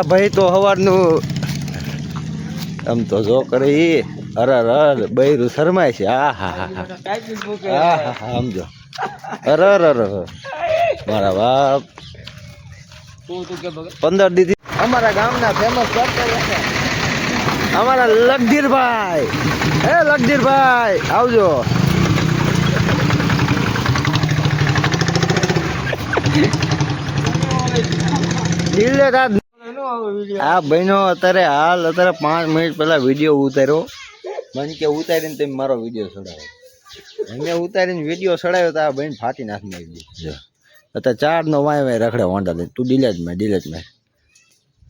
ભાઈ તો હવારનું આમ તો જો કરે ઈ અરર બૈરું શરમાય છે. હા હા હા હા હા સમજો અરર મારા બાપ 15 દીધી અમારા ગામના ફેમસ અમારા લગધીરભાઈ. હે લગધીરભાઈ આવજો. આ બહેનો અત્યારે 5 મિનિટ પહેલા વિડીયો ઉતાર્યો. મને કે ઉતારીને તમે મારો વિડીયો ચડાવો. મેં ઉતારીને વિડીયો ચડાવ્યો તો આ બહેન ફાટી નાખી નાખી. અત્યારે 4 નો વાય રખડે વાંડા લઈને તું ડિલેટ માં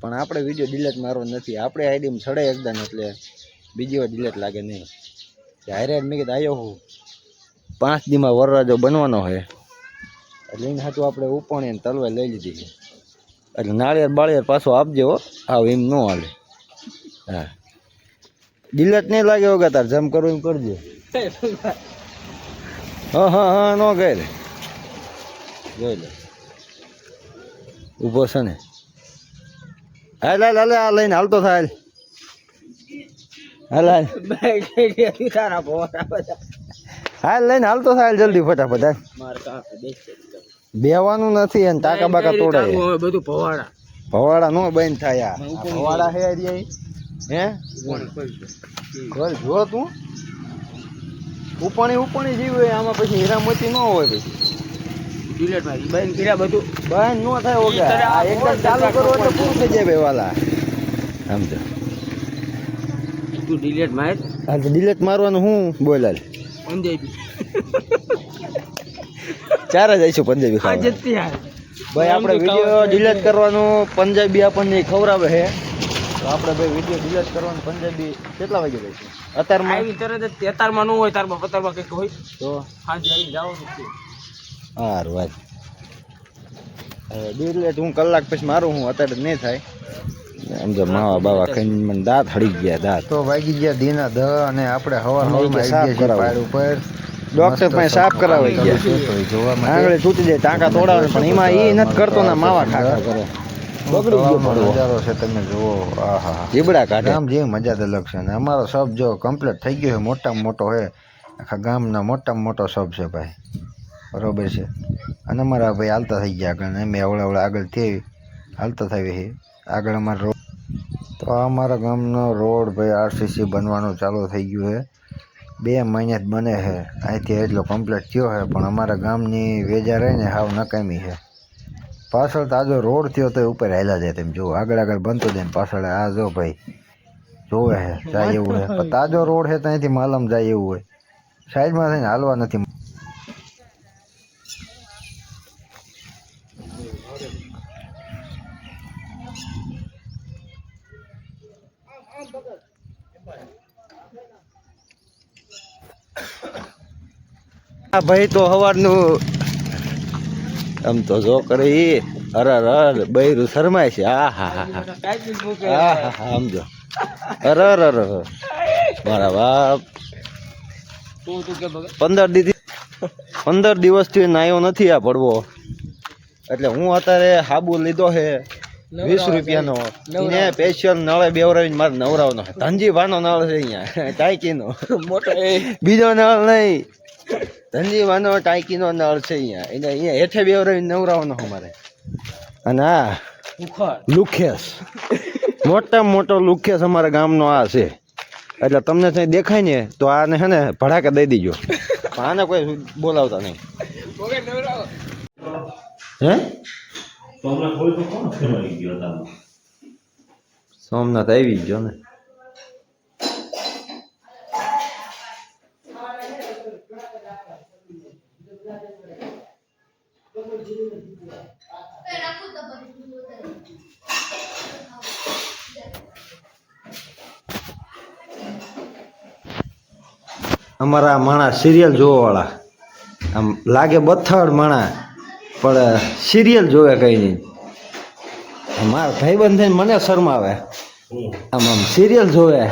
પણ આપણે વિડીયો ડિલેટ મારવો નથી. આપણે આઈડીમાં ચડાય એકદમ એટલે બીજી વાર ડિલેટ લાગે નહીં. હારે મેં કીધું આવ્યો હું 5 દીમાં વરરાજો બનવાનો હોય એટલે એને હાટું આપણે ઉપણીને તલવાર લઈ લીધી. એટલે નાળિયેર બાળિયેર પાછો આપજો. આવ એમ ન હાલે. હા ડિલેટ નહીં લાગે વગર તાર જમ કરવું એમ કરજો. હા હા હા ન ગઈ જોઈ લે ઊભો છે ને. હાલ હાલ હાલે આ લઈને હાલતો થાય. હાલ હાલ હાલ લઈને હાલતો થાય જલ્દી ફટાફટ. બેવાનું નથી અને ટાકા બાકા તોડાય બધું. ભવાડા નો બંધ થાય. ભવાડા હે હે જો તું ઉપાણી જીવ હોય આમાં પછી હીરામતી ન હોય. પછી બંધ ન થાય એકદમ ચાલુ કરો એટલે પૂરું થઈ જાય ભાઈ વાલા. સમજો તું ડિલેટ માર. હા તો ડિલેટ મારવાનું હું બોલાલ પંજાબી 4 જ આવીશું પંજાબી ખાવા. ભાઈ આપણે વિડીયો ડિલેટ કરવાનું પંજાબી આપણને ખવડાવે છે તો આપણે ભાઈ વિડીયો ડિલેટ કરવાનું પંજાબી કેટલા વાગે જઈશું? અત્યારમાં ન હોય તારમાં પતારમાં કંઈક હોય તો સાંજે આવી જાવ. સારું વાત ડિલેટ હું કલાક પછી મારું હું અત્યારે નહીં થાય. સમજો માવા બાવા ખાઈને મને દાંત હળી ગયા. દાંત તો વાગી ગયા દીના 10 અને આપણે હવાર ઉપર ડોક્ટર પાસે સાફ કરાવી ગયા. આંગળી તૂટી જાય ટાંકા તોડાવે પણ એમાં એ નથી કરતો ને માવા ખાખા કરે. બગડી ગયો નજારો છે તમે જુઓ. આહા જીબડા કાઢે આમ જે મજા અલગ છે. ને અમારો સબ જો કમ્પ્લીટ થઈ ગયો છે. મોટામાં મોટો છે આખા ગામના મોટામાં મોટો સબ છે ભાઈ. બરોબર છે. અને અમારા ભાઈ હાલતા થઈ ગયા આગળ. અમે અવળા આગળ થઈ હાલતા થઈ છે આગળ અમારો રોડ. તો અમારા ગામનો રોડ ભાઈ આરસીસી બનવાનું ચાલુ થઈ ગયું છે. 2 મહિના જ બને છે. અહીંથી એટલો કમ્પ્લીટ થયો છે પણ અમારા ગામની વેજા રહીને હાવ નકામી છે. પાછળ તાજો રોડ થયો તો ઉપર હાલ્યા જાય. તેમ જુઓ આગળ બનતો જાય પાછળ આ જો ભાઈ જોવે છે જાય એવું છે. પણ તાજો રોડ છે ત્યાંથી માલમ જાય એવું હોય. સાઈડમાં થઈને હાલવા નથી. ભાઈ તો હવારનું આમ તો જો કરે ઈ અરર બૈરું શરમાય છે. હા હા હા હા હા હા સમજો અરર મારા બાપ 15 દિવસથી નાયો નથી આ પડવો. એટલે હું અત્યારે હાબુ લીધો છે 20 રૂપિયાનો. એને સ્પેશિયલ નળે બેવરાવીને મારે નવરાવનો છે. ધનજીવાનો નળ છે અહીંયા ટાઈકીનો મોટો. બીજો નળ નહીં ધનજીવાનો ટાઈકીનો નળ છે અહીંયા. એને અહીંયા હેઠે બેવરાવીને નવરાવવાનો અમારે. અને આ લુખેસ મોટામાં મોટો લુખેસ અમારા ગામનો આ છે. એટલે તમને ત્યાં દેખાય ને તો આને છે ને ભડાકે દઈ દીજો. આને કોઈ બોલાવતા નહીં. હે સોમનાથ આવી ગયો ને. અમારા માણા સિરિયલ જોવા વાળા આમ લાગે બથડ માણા પણ સિરિયલ જોવે કઈ નહીં. મારા ભાઈબંધ થઈને મને શરમાવે આમ સિરિયલ જોવે.